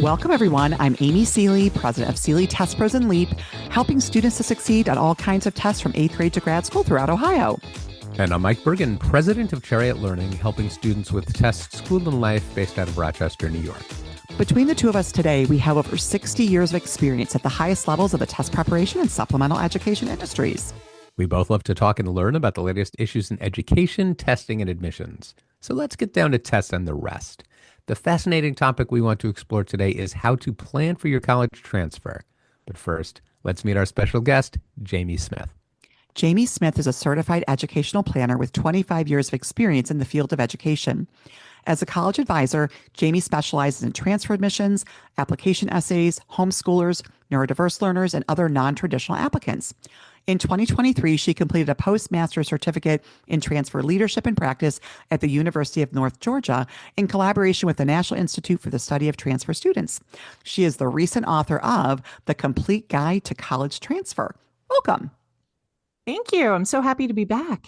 Welcome, everyone. I'm Amy Seeley, president of Seeley Test Pros and LEAP, helping students to succeed on all kinds of tests from 8th grade to grad school throughout Ohio. And I'm Mike Bergen, president of Chariot Learning, helping students with tests, school, and life based out of Rochester, New York. Between the two of us today, we have over 60 years of experience at the highest levels of the test preparation and supplemental education industries. We both love to talk and learn about the latest issues in education, testing, and admissions. So let's get down to tests and the rest. The fascinating topic we want to explore today is how to plan for your college transfer. But first, let's meet our special guest, Jaime Smith. Jaime Smith is a certified educational planner with 25 years of experience in the field of education. As a college advisor, Jaime specializes in transfer admissions, application essays, homeschoolers, neurodiverse learners, and other non-traditional applicants. In 2023, she completed a postmaster's certificate in transfer leadership and practice at the University of North Georgia in collaboration with the National Institute for the Study of Transfer Students. She is the recent author of The Complete Guide to College Transfer. Welcome. Thank you. I'm so happy to be back.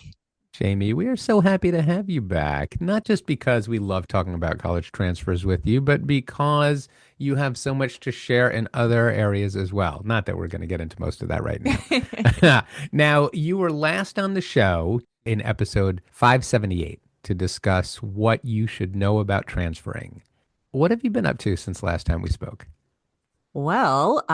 Jaime, we are so happy to have you back, not just because we love talking about college transfers with you, but because you have so much to share in other areas as well. Not that we're going to get into most of that right now. Now, you were last on the show in episode 578 to discuss what you should know about transferring. What have you been up to since last time we spoke? Well,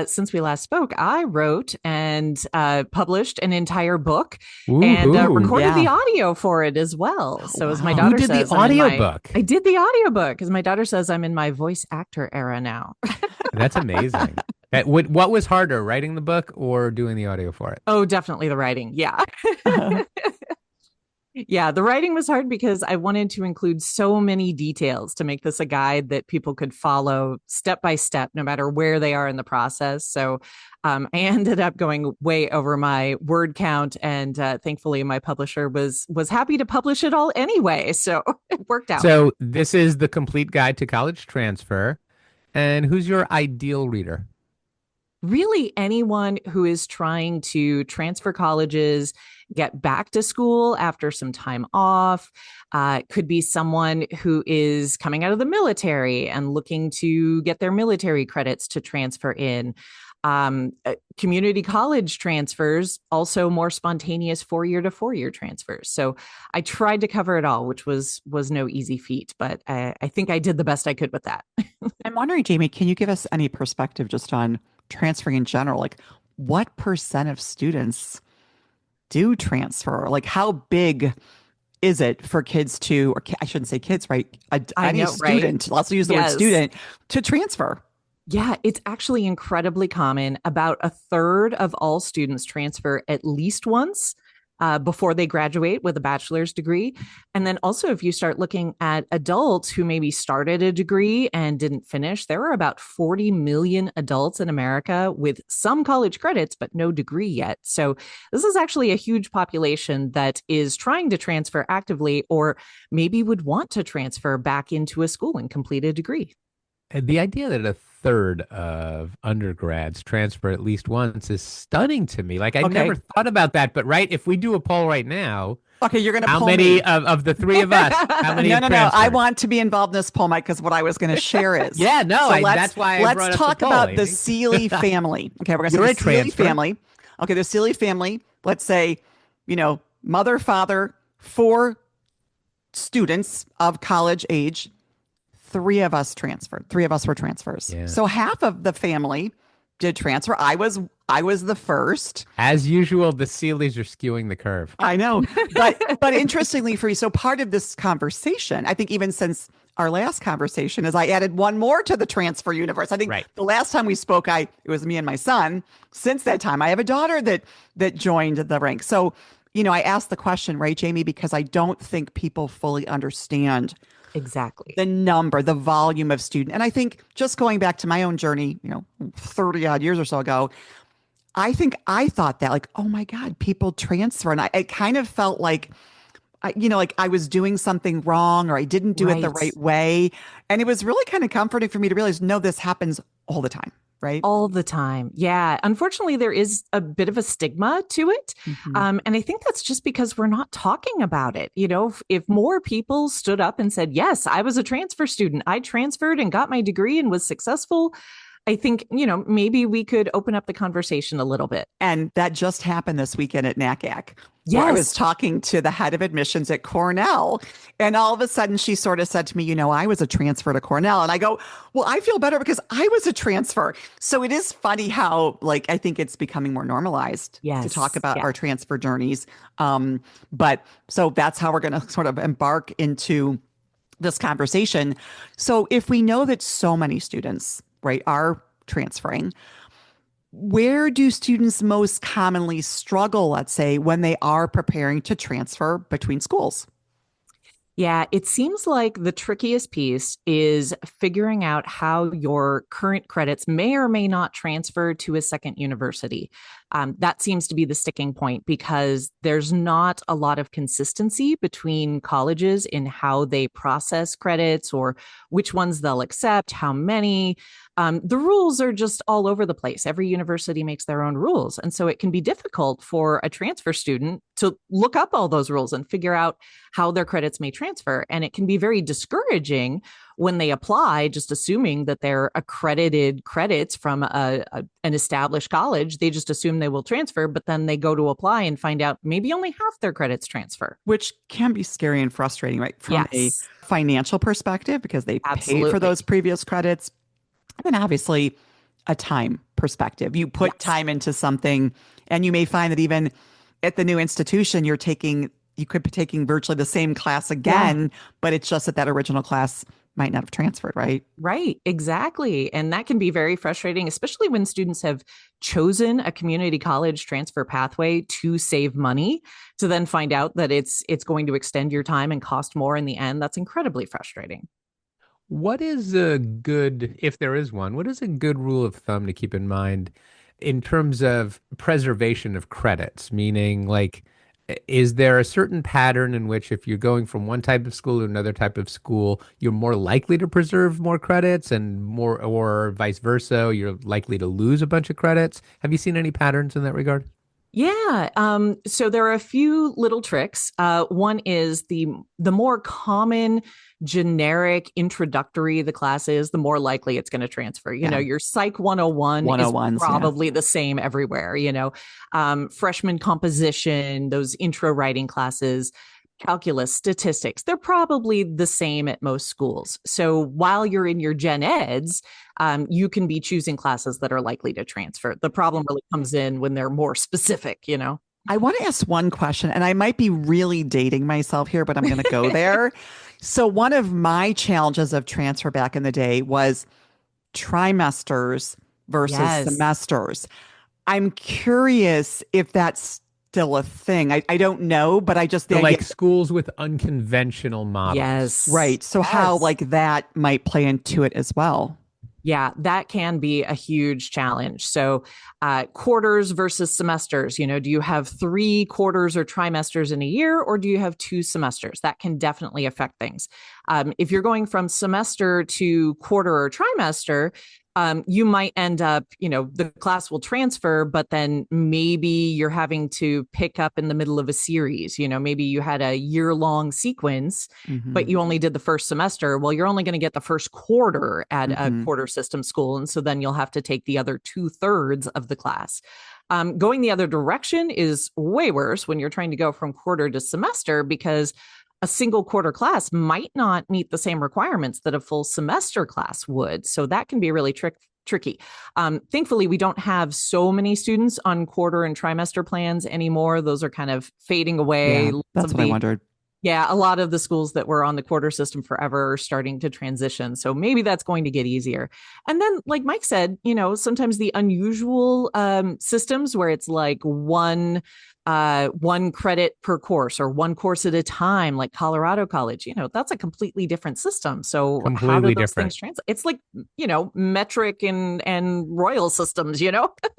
since we last spoke, I wrote and published an entire book and recorded the audio for it as well. So as my daughter says, who did the audiobook? I did the audiobook, as my daughter says, I'm in my voice actor era now. That's amazing. What was harder, writing the book or doing the audio for it? Oh, definitely the writing. Yeah. Yeah, the writing was hard because I wanted to include so many details to make this a guide that people could follow step by step, no matter where they are in the process. So I ended up going way over my word count, and thankfully my publisher was happy to publish it all anyway. So it worked out. So this is The Complete Guide to College Transfer. And who's your ideal reader? Really anyone who is trying to transfer colleges, get back to school after some time off. Could be someone who is coming out of the military and looking to get their military credits to transfer in. Community college transfers, also more spontaneous 4-year to 4-year transfers. So I tried to cover it all, which was no easy feat, but I think I did the best I could with that. I'm wondering, Jaime, can you give us any perspective just on transferring in general? Like, what percent of students do transfer? Like, how big is it for kids to, or I shouldn't say kids, right? Any student, let's use the word student, to transfer? Yeah, it's actually incredibly common. About a third of all students transfer at least once before they graduate with a bachelor's degree. And then also, if you start looking at adults who maybe started a degree and didn't finish, there are about 40 million adults in America with some college credits, but no degree yet. So this is actually a huge population that is trying to transfer actively, or maybe would want to transfer back into a school and complete a degree. And the idea that a third of undergrads transfer at least once is stunning to me. Like, I never thought about that. But right, if we do a poll right now, you're going to how poll many me. of the three of us? How many? No. I want to be involved in this poll, Mike, because what I was going to share is that's why I brought let's up talk the poll, about Amy. the Seeley family. Okay, we're going to You're say a the Seeley transfer. family. Okay, the Seeley family. Let's say, mother, father, 4 students of college age. 3 of us transferred. 3 of us were transfers. Yeah. So half of the family did transfer. I was the first. As usual, the Seeleys are skewing the curve. I know. But interestingly for you, so part of this conversation, I think even since our last conversation, is I added one more to the transfer universe. I think the last time we spoke, it was me and my son. Since that time, I have a daughter that joined the ranks. So, I asked the question, right, Jaime, because I don't think people fully understand exactly the number, the volume of student. And I think just going back to my own journey, 30 odd years or so ago, I think I thought that, like, oh my God, people transfer. And it kind of felt like, like I was doing something wrong, or I didn't do it the right way. And it was really kind of comforting for me to realize, no, this happens all the time. right? All the time. Yeah. Unfortunately, there is a bit of a stigma to it. Mm-hmm. And I think that's just because we're not talking about it. If more people stood up and said, yes, I was a transfer student, I transferred and got my degree and was successful, I think, maybe we could open up the conversation a little bit. And that just happened this weekend at NACAC, where I was Yes. talking to the head of admissions at Cornell. And all of a sudden she sort of said to me, I was a transfer to Cornell. And I go, well, I feel better because I was a transfer. So it is funny how, I think it's becoming more normalized to talk Yes. about Yeah. our transfer journeys. But so that's how we're going to sort of embark into this conversation. So if we know that so many students, right, are transferring, where do students most commonly struggle, let's say, when they are preparing to transfer between schools? Yeah, it seems like the trickiest piece is figuring out how your current credits may or may not transfer to a second university. That seems to be the sticking point because there's not a lot of consistency between colleges in how they process credits or which ones they'll accept, how many. The rules are just all over the place. Every university makes their own rules. And so it can be difficult for a transfer student to look up all those rules and figure out how their credits may transfer. And it can be very discouraging when they apply, just assuming that they're accredited credits from an established college. They just assume they will transfer, but then they go to apply and find out maybe only half their credits transfer. Which can be scary and frustrating, right? From a Yes, financial perspective, because they paid for absolutely. those previous credits. And then obviously a time perspective. You put Yes. time into something, and you may find that even at the new institution, you could be taking virtually the same class again, but it's just that that original class might not have transferred, right? Right, exactly. And that can be very frustrating, especially when students have chosen a community college transfer pathway to save money, to then find out that it's going to extend your time and cost more in the end. That's incredibly frustrating. What is a good, if there is one, what is a good rule of thumb to keep in mind in terms of preservation of credits? Meaning, is there a certain pattern in which if you're going from one type of school to another type of school, you're more likely to preserve more credits and more, or vice versa, you're likely to lose a bunch of credits? Have you seen any patterns in that regard? Yeah. So there are a few little tricks. One is the more common generic introductory the class is, the more likely it's going to transfer. Yeah. Your Psych 101 is 101s, yeah. probably the same everywhere, freshman composition, those intro writing classes, calculus, statistics, they're probably the same at most schools. So while you're in your gen eds, you can be choosing classes that are likely to transfer. The problem really comes in when they're more specific. I want to ask one question, and I might be really dating myself here, but I'm going to go there. So one of my challenges of transfer back in the day was trimesters versus Yes. semesters. I'm curious if that's still a thing. I don't know, but I just So the idea, schools with unconventional models. Yes. right. So how Yes. that might play into it as well. Yeah, that can be a huge challenge. So, quarters versus semesters, do you have 3 quarters or trimesters in a year, or do you have 2 semesters? That can definitely affect things. If you're going from semester to quarter or trimester, you might end up, the class will transfer, but then maybe you're having to pick up in the middle of a series. Maybe you had a year-long sequence, but you only did the first semester. Well, you're only going to get the first quarter at a quarter system school. And so then you'll have to take the other 2/3 of the class. Going the other direction is way worse when you're trying to go from quarter to semester, because a single quarter class might not meet the same requirements that a full semester class would. So that can be really tricky. Thankfully, we don't have so many students on quarter and trimester plans anymore. Those are kind of fading away. Yeah, that's what I wondered. Yeah, a lot of the schools that were on the quarter system forever are starting to transition. So maybe that's going to get easier. And then, like Mike said, sometimes the unusual systems where it's like one credit per course or one course at a time, like Colorado College, that's a completely different system. So how do Completely those different. things translate? It's like, metric and royal systems.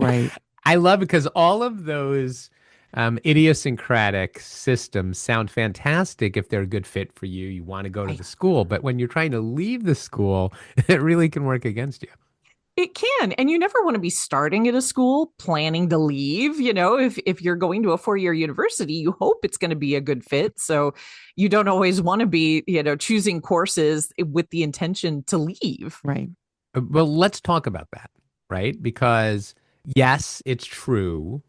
Right. I love it because all of those idiosyncratic systems sound fantastic if they're a good fit for you. You want to go to the school, but when you're trying to leave the school, it really can work against you. It can. And you never want to be starting at a school planning to leave. If you're going to a 4-year university, you hope it's going to be a good fit. So you don't always want to be, choosing courses with the intention to leave. Right. Well, let's talk about that, right? Because yes, it's true.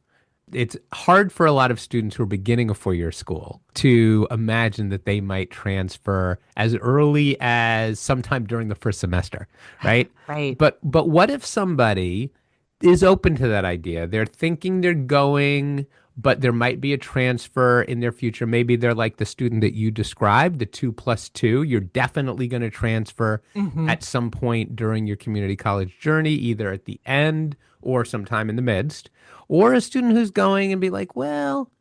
It's hard for a lot of students who are beginning a 4-year school to imagine that they might transfer as early as sometime during the first semester, right? Right. But what if somebody is open to that idea? They're thinking they're going, but there might be a transfer in their future. Maybe they're like the student that you described, the 2+2. You're definitely going to transfer at some point during your community college journey, either at the end or sometime in the midst. Or a student who's going and be like, well,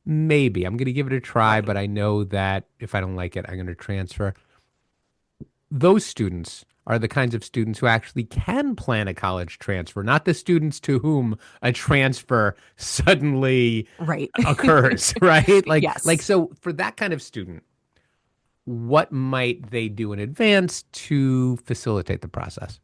maybe I'm going to give it a try, but I know that if I don't like it, I'm going to transfer. Those students are the kinds of students who actually can plan a college transfer, not the students to whom a transfer suddenly Right. occurs, right? Yes. So for that kind of student, what might they do in advance to facilitate the process?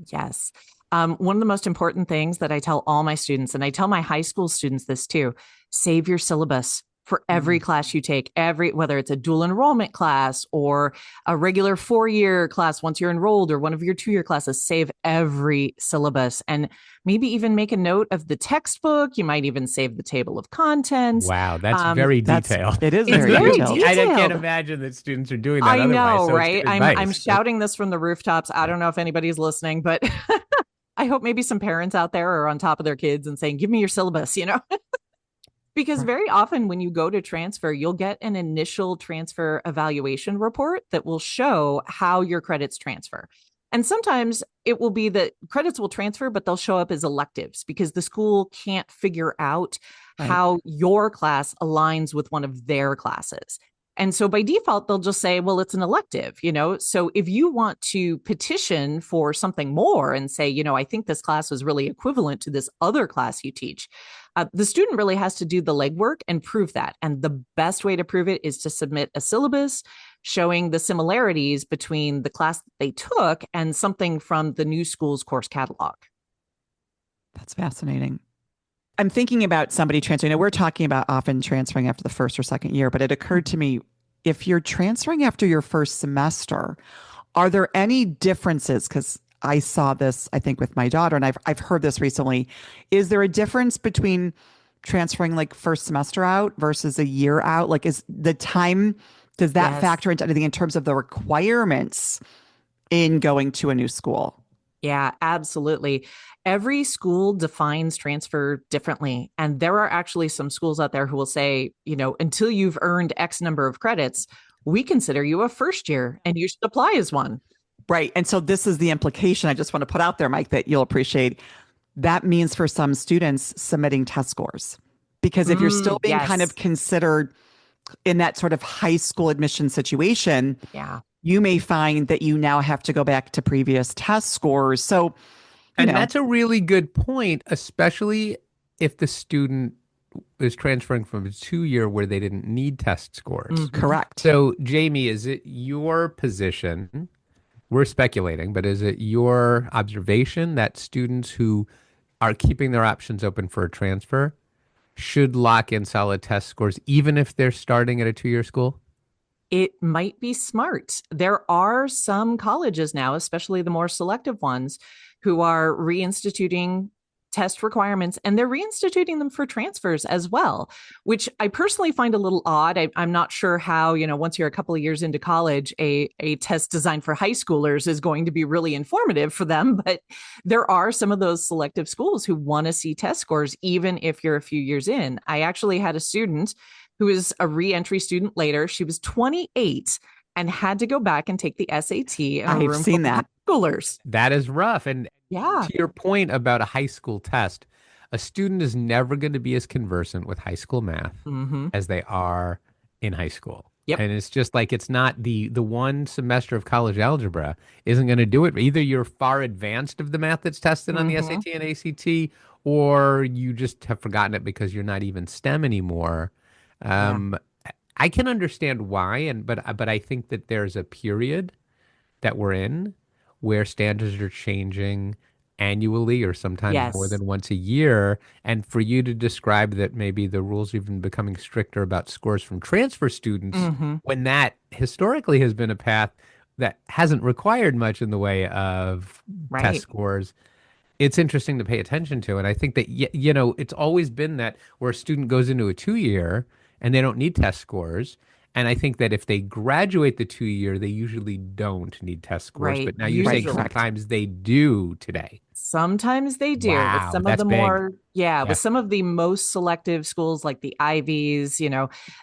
Yes. One of the most important things that I tell all my students, and I tell my high school students this too, save your syllabus for every class you take, whether it's a dual enrollment class or a regular 4-year class once you're enrolled, or one of your 2-year classes. Save every syllabus, and maybe even make a note of the textbook. You might even save the table of contents. Wow, that's very detailed. It is It's very very detailed. I detailed. can't imagine that students are doing that I otherwise. know, So right? it's good I'm advice. shouting this from the rooftops. I don't know if anybody's listening, but I hope maybe some parents out there are on top of their kids and saying, give me your syllabus, Because very often when you go to transfer, you'll get an initial transfer evaluation report that will show how your credits transfer. And sometimes it will be that credits will transfer, but they'll show up as electives because the school can't figure out how your class aligns with one of their classes. And so by default, they'll just say, well, it's an elective, So if you want to petition for something more and say, I think this class was really equivalent to this other class you teach, the student really has to do the legwork and prove that. And the best way to prove it is to submit a syllabus showing the similarities between the class that they took and something from the new school's course catalog. That's fascinating. I'm thinking about somebody transferring. We're talking about often transferring after the first or second year, but it occurred to me, if you're transferring after your first semester, are there any differences? Because I saw this, I think, with my daughter, and I've heard this recently. Is there a difference between transferring like first semester out versus a year out? Like, is the time, does that factor into anything in terms of the requirements in going to a new school? Yeah, absolutely. Every school defines transfer differently. And there are actually some schools out there who will say, until you've earned X number of credits, we consider you a first year and you should apply as one. Right. And so this is the implication I just want to put out there, Mike, that you'll appreciate. That means for some students submitting test scores, because if you're still being kind of considered in that sort of high school admission situation, you may find that you now have to go back to previous test scores. So, and that's a really good point, especially if the student is transferring from a 2-year where they didn't need test scores. Correct. So, Jamie, is it your position? We're speculating, but is it your observation that students who are keeping their options open for a transfer should lock in solid test scores, even if they're starting at a 2-year school? It might be smart. There are some colleges now, especially the more selective ones, who are reinstituting test requirements, and they're reinstituting them for transfers as well, which I personally find a little odd. I'm not sure how, once you're a couple of years into college, a test designed for high schoolers is going to be really informative for them. But there are some of those selective schools who want to see test scores, even if you're a few years in. I actually had a student who is a re-entry student later. She was 28 and had to go back and take the SAT. I've seen that. Schoolers. That is rough. And to your point about a high school test, a student is never going to be as conversant with high school math as they are in high school. Yep. And it's just like, it's not the one semester of college algebra isn't going to do it. Either you're far advanced of the math that's tested on the SAT and ACT, or you just have forgotten it because you're not even STEM anymore. I can understand why, but I think that there's a period that we're in where standards are changing. annually or sometimes more Yes. than once a year. And for you to describe that maybe the rules are even becoming stricter about scores from transfer students, Hmm. when that historically has been a path that hasn't required much in the way of test Right. scores, it's interesting to pay attention to. And I think that, it's always been that where a student goes into a 2 year and they don't need test scores. And I think that if they graduate the 2 year, they usually don't need test scores. Right. But now you're Right, saying Usually. correct. sometimes they do today. Sometimes they do with Wow, some of that's the big. more, yeah, Yeah. with some of the most selective schools like the Ivies,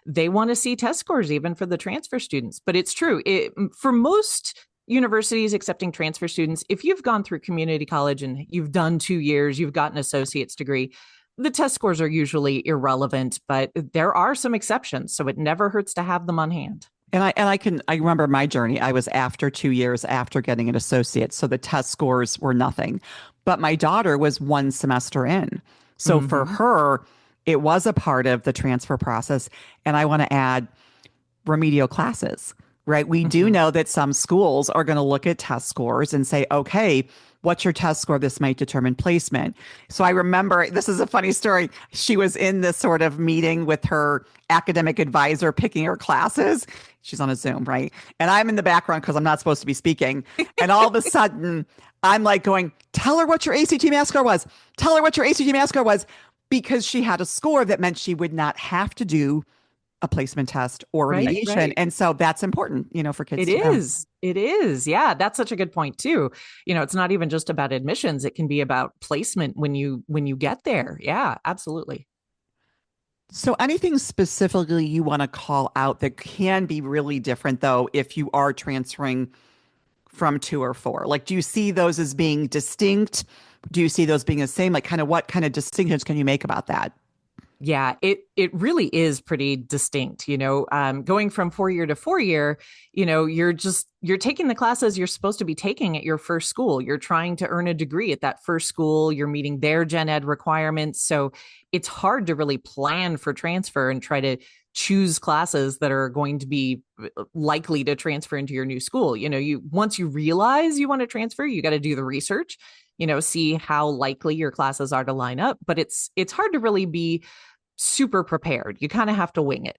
they want to see test scores even for the transfer students. But it's true. For most universities accepting transfer students, if you've gone through community college and you've done 2 years, you've got an associate's degree, the test scores are usually irrelevant, but there are some exceptions. So it never hurts to have them on hand. I remember my journey. I was after 2 years after getting an associate, so the test scores were nothing. But my daughter was one semester in. So for Hmm. her, it was a part of the transfer process. And I want to add remedial classes, right? We do Hmm. know that some schools are going to look at test scores and say, okay, what's your test score? This might determine placement. So I remember this is a funny story. She was in this sort of meeting with her academic advisor picking her classes. She's on a Zoom, right? And I'm in the background because I'm not supposed to be speaking. And all of a sudden, I'm like going, tell her what your ACT math score was. Tell her what your ACT math score was. Because she had a score that meant she would not have to do a placement test or Right, remediation. right. And so that's important, for kids It to know. is. It is. Yeah, that's such a good point too. It's not even just about admissions, it can be about placement when you get there. Yeah, absolutely. So anything specifically you want to call out that can be really different though if you are transferring from 2 or 4? Like, do you see those as being distinct? Do you see those being the same? Like, kind of what kind of distinctions can you make about that? Yeah, it really is pretty distinct. Going from 4 year to 4 year, you're taking the classes you're supposed to be taking at your first school. You're trying to earn a degree at that first school. You're meeting their gen ed requirements, so it's hard to really plan for transfer and try to choose classes that are going to be likely to transfer into your new school. You once you realize you want to transfer, you got to do the research, see how likely your classes are to line up, but it's hard to really be super prepared. You kind of have to wing it.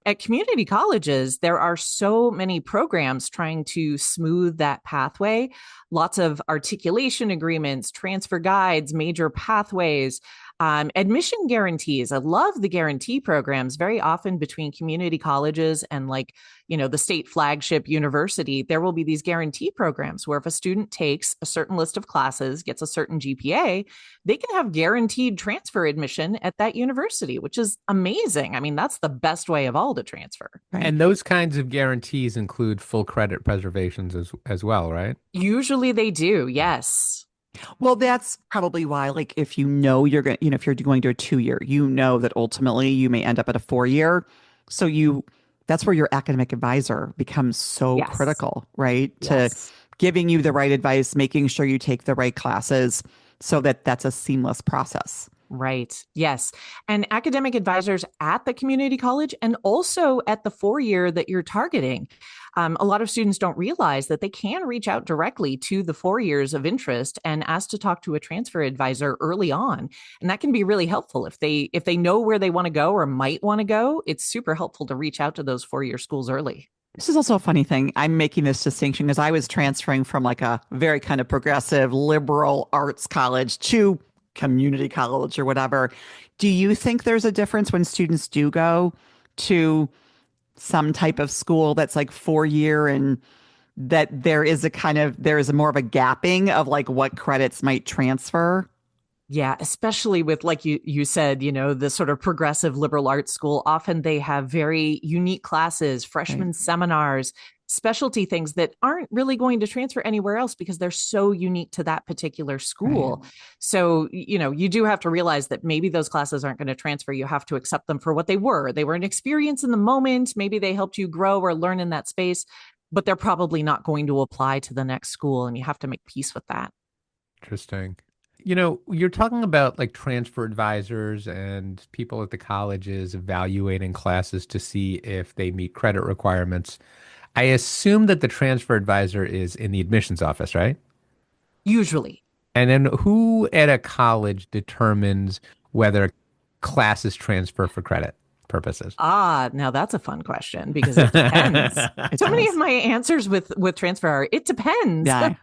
At community colleges, there are so many programs trying to smooth that pathway. Lots of articulation agreements, transfer guides, major pathways, admission guarantees. I love the guarantee programs. Very often between community colleges and the state flagship university, there will be these guarantee programs where if a student takes a certain list of classes, gets a certain GPA, they can have guaranteed transfer admission at that university, which is amazing. I mean, that's the best way of all to transfer. Right. And those kinds of guarantees include full credit preservations as well, right? Usually they do, yes. Well, that's probably why, like, if you're going, if you're going to a 2 year, that ultimately you may end up at a 4 year. So that's where your academic advisor becomes so Yes. critical, right? To Yes. giving you the right advice, making sure you take the right classes so that that's a seamless process. Right. Yes. And academic advisors at the community college and also at the 4 year that you're targeting. A lot of students don't realize that they can reach out directly to the 4 years of interest and ask to talk to a transfer advisor early on. And that can be really helpful if they know where they want to go or might want to go. It's super helpful to reach out to those 4 year schools early. This is also a funny thing. I'm making this distinction because I was transferring from like a very kind of progressive liberal arts college to community college or whatever. Do you think there's a difference when students do go to some type of school that's like 4 year and that there is a more of a gapping of like what credits might transfer? Yeah, especially with, like you said, the sort of progressive liberal arts school. Often they have very unique classes, Right. freshman seminars, specialty things that aren't really going to transfer anywhere else because they're so unique to that particular Right. school. So, you do have to realize that maybe those classes aren't going to transfer. You have to accept them for what they were. They were an experience in the moment. Maybe they helped you grow or learn in that space, but they're probably not going to apply to the next school. And you have to make peace with that. Interesting. You're talking about like transfer advisors and people at the colleges evaluating classes to see if they meet credit requirements. I assume that the transfer advisor is in the admissions office, right? Usually. And then who at a college determines whether classes transfer for credit purposes? Now that's a fun question because it depends. It So many does. of my answers with transfer are, it depends. Yeah.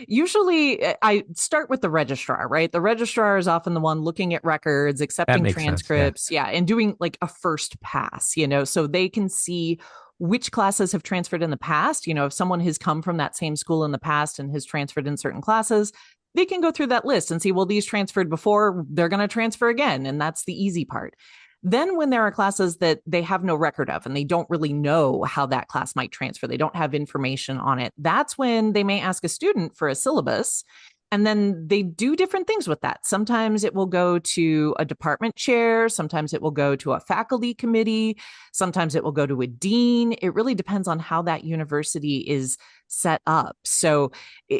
Usually I start with the registrar, right? The registrar is often the one looking at records, That accepting makes sense. Yeah. transcripts, yeah, and doing like a first pass, so they can see which classes have transferred in the past. If someone has come from that same school in the past and has transferred in certain classes, they can go through that list and see, well, these transferred before, they're going to transfer again. And that's the easy part. Then, when there are classes that they have no record of and they don't really know how that class might transfer, they don't have information on it, that's when they may ask a student for a syllabus. And then they do different things with that. Sometimes it will go to a department chair. Sometimes it will go to a faculty committee. Sometimes it will go to a dean. It really depends on how that university is set up. So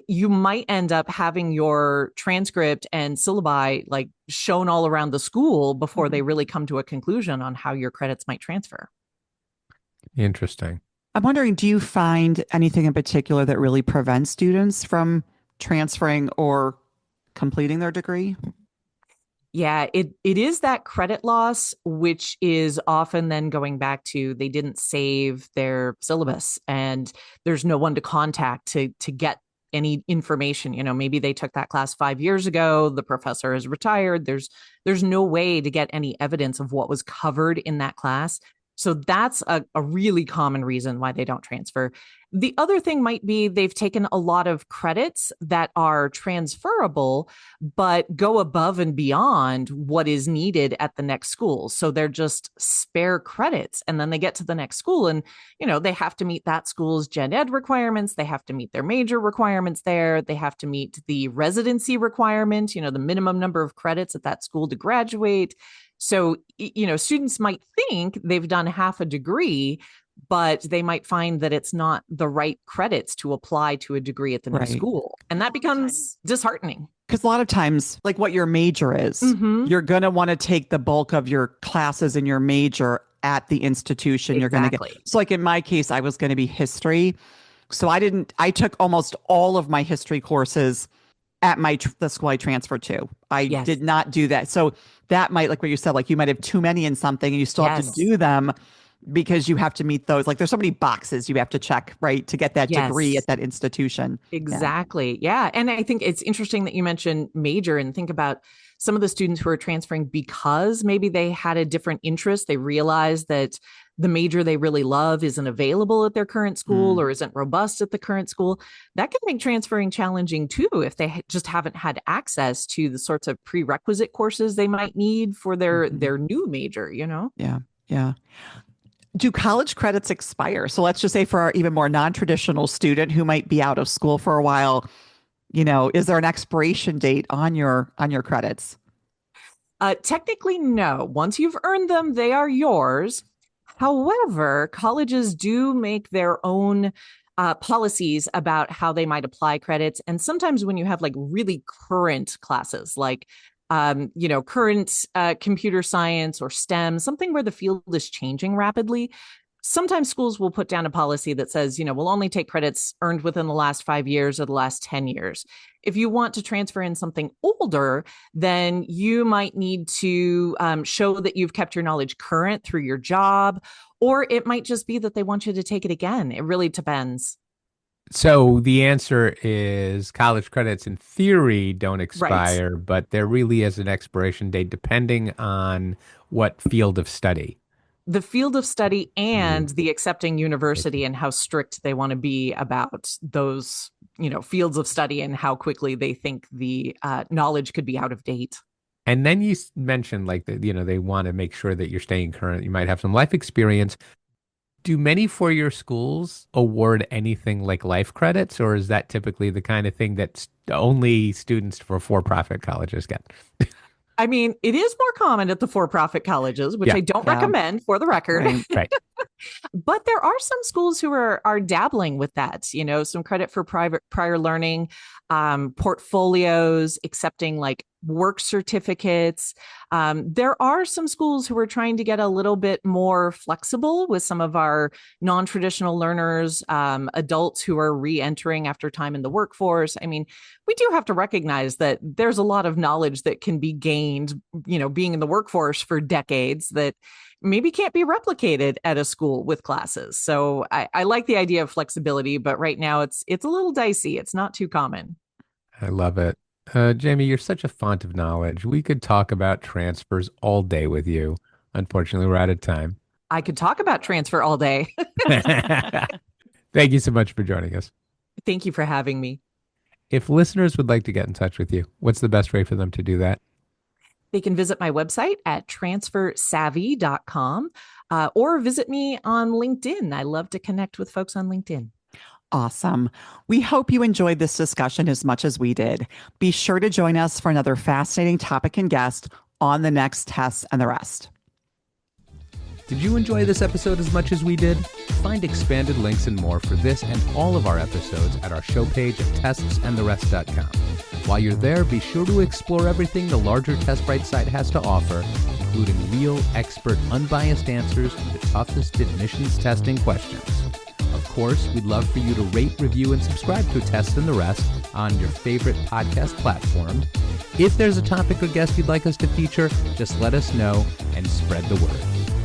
you might end up having your transcript and syllabi like shown all around the school before they really come to a conclusion on how your credits might transfer. Interesting. I'm wondering, do you find anything in particular that really prevents students from transferring or completing their degree? Yeah, it is that credit loss, which is often then going back to they didn't save their syllabus and there's no one to contact to get any information. Maybe they took that class 5 years ago, the professor is retired. There's no way to get any evidence of what was covered in that class. So that's a really common reason why they don't transfer. The other thing might be they've taken a lot of credits that are transferable, but go above and beyond what is needed at the next school. So they're just spare credits. And then they get to the next school and, they have to meet that school's gen ed requirements. They have to meet their major requirements there. They have to meet the residency requirement, the minimum number of credits at that school to graduate. So, students might think they've done half a degree, but they might find that it's not the right credits to apply to a degree at the new school. And that becomes disheartening. Because a lot of times, like what your major is, you're going to want to take the bulk of your classes in your major at the institution you're going to get. So like in my case, I was going to be history. So I took almost all of my history courses at the school I transferred to. I did not do that. So that might, like what you said, like you might have too many in something and you still have to do them because you have to meet those. Like there's so many boxes you have to check, right, to get that degree at that institution. Exactly. Yeah. And I think it's interesting that you mentioned major and think about some of the students who are transferring because maybe they had a different interest. They realized that the major they really love isn't available at their current school or isn't robust at the current school. That can make transferring challenging too if they just haven't had access to the sorts of prerequisite courses they might need for their new major, Yeah. Yeah. Do college credits expire? So let's just say for our even more non-traditional student who might be out of school for a while, is there an expiration date on your credits? Technically, no. Once you've earned them, they are yours. However, colleges do make their own policies about how they might apply credits. And sometimes when you have like really current classes, like current computer science or STEM, something where the field is changing rapidly, sometimes schools will put down a policy that says, we'll only take credits earned within the last 5 years or the last 10 years. If you want to transfer in something older, then you might need to show that you've kept your knowledge current through your job, or it might just be that they want you to take it again. It really depends. So the answer is college credits in theory don't expire, but there really is an expiration date depending on what field of study. The field of study and the accepting university and how strict they want to be about those, fields of study and how quickly they think the knowledge could be out of date. And then you mentioned like that, they want to make sure that you're staying current. You might have some life experience. Do many four-year schools award anything like life credits, or is that typically the kind of thing that only students for-profit colleges get? I mean, it is more common at the for-profit colleges, which I don't recommend for the record. Right. But there are some schools who are dabbling with that, some credit for prior learning, portfolios, accepting like work certificates. There are some schools who are trying to get a little bit more flexible with some of our non-traditional learners, adults who are re-entering after time in the workforce. I mean, we do have to recognize that there's a lot of knowledge that can be gained, being in the workforce for decades that maybe can't be replicated at a school with classes. So I like the idea of flexibility, but right now it's a little dicey. It's not too common. I love it. Jamie, you're such a font of knowledge. We could talk about transfers all day with you. Unfortunately, we're out of time. I could talk about transfer all day. Thank you so much for joining us. Thank you for having me. If listeners would like to get in touch with you, what's the best way for them to do that? They can visit my website at transfersavvy.com or visit me on LinkedIn. I love to connect with folks on LinkedIn. Awesome. We hope you enjoyed this discussion as much as we did. Be sure to join us for another fascinating topic and guest on the next Tests and the Rest. Did you enjoy this episode as much as we did? Find expanded links and more for this and all of our episodes at our show page at testsandtherest.com. While you're there, be sure to explore everything the larger TestBright site has to offer, including real, expert, unbiased answers to the toughest admissions testing questions. Of course, we'd love for you to rate, review, and subscribe to Test and the Rest on your favorite podcast platform. If there's a topic or guest you'd like us to feature, just let us know and spread the word.